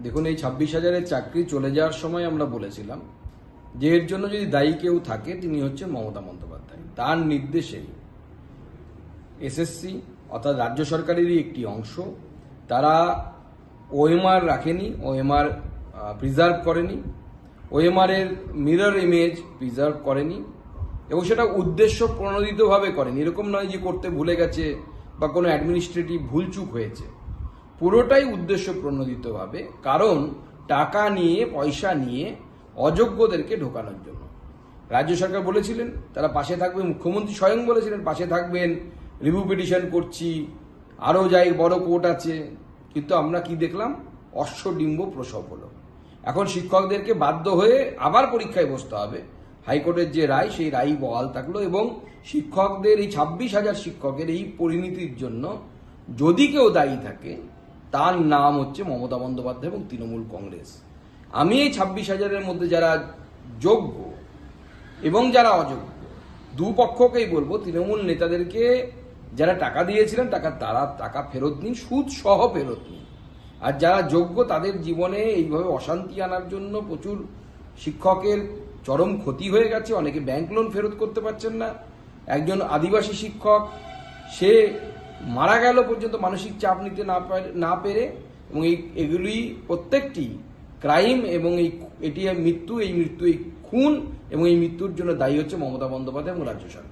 দেখুন, এই 26,000-এর চাকরি চলে যাওয়ার সময় আমরা বলেছিলাম যে এর জন্য যদি দায়ী কেউ থাকে তিনি হচ্ছে মমতা বন্দ্যোপাধ্যায়। তার নির্দেশেই এসএসসি অর্থাৎ রাজ্য সরকারেরই একটি অংশ, তারা ওএমআর রাখেনি, ওএমআর প্রিজার্ভ করেনি, ওএমআর-এর মিরর ইমেজ প্রিজার্ভ করেনি এবং সেটা উদ্দেশ্য প্রণোদিতভাবে করেনি। এরকম নয় যে করতে ভুলে গেছে বা কোনো অ্যাডমিনিস্ট্রেটিভ ভুলচুক হয়েছে, পুরোটাই উদ্দেশ্য প্রণোদিতভাবে, কারণ টাকা নিয়ে পয়সা নিয়ে অযোগ্যদেরকে ঢোকানোর জন্য। রাজ্য সরকার বলেছিলেন তারা পাশে থাকবে, মুখ্যমন্ত্রী স্বয়ং বলেছিলেন পাশে থাকবেন, রিভিউ পিটিশন করছি, আরও যাই বড় কোর্ট আছে, কিন্তু আমরা কি দেখলাম? অশ্বডিম্ব প্রসব হলো। এখন শিক্ষকদেরকে বাধ্য হয়ে আবার পরীক্ষায় বসতে হবে। হাইকোর্টের যে রায়, সেই রায় বহাল থাকলো এবং শিক্ষকদের এই 26,000 শিক্ষকের এই পরিণতির জন্য যদি কেউ দায়ী থাকে তার নাম হচ্ছে মমতা বন্দ্যোপাধ্যায় এবং তৃণমূল কংগ্রেস। আমি এই 26,000-এর মধ্যে যারা যোগ্য এবং যারা অযোগ্য দুপক্ষকেই বলবো, তৃণমূল নেতাদেরকে যারা টাকা দিয়েছিলেন তারা টাকা ফেরত নিন, সুদ সহ ফেরত নিন। আর যারা যোগ্য তাদের জীবনে এইভাবে অশান্তি আনার জন্য প্রচুর শিক্ষকের চরম ক্ষতি হয়ে গেছে, অনেকে ব্যাংক লোন ফেরত করতে পারছেন না। একজন আদিবাসী শিক্ষক সে মারা গেল পর্যন্ত মানসিক চাপ নিতে না পেরে, এবং এগুলি প্রত্যেকটি ক্রাইম এবং এই মৃত্যু এই খুন এবং এই মৃত্যুর জন্য দায়ী হচ্ছে মমতা বন্দ্যোপাধ্যায় এবং রাজ্য সরকার।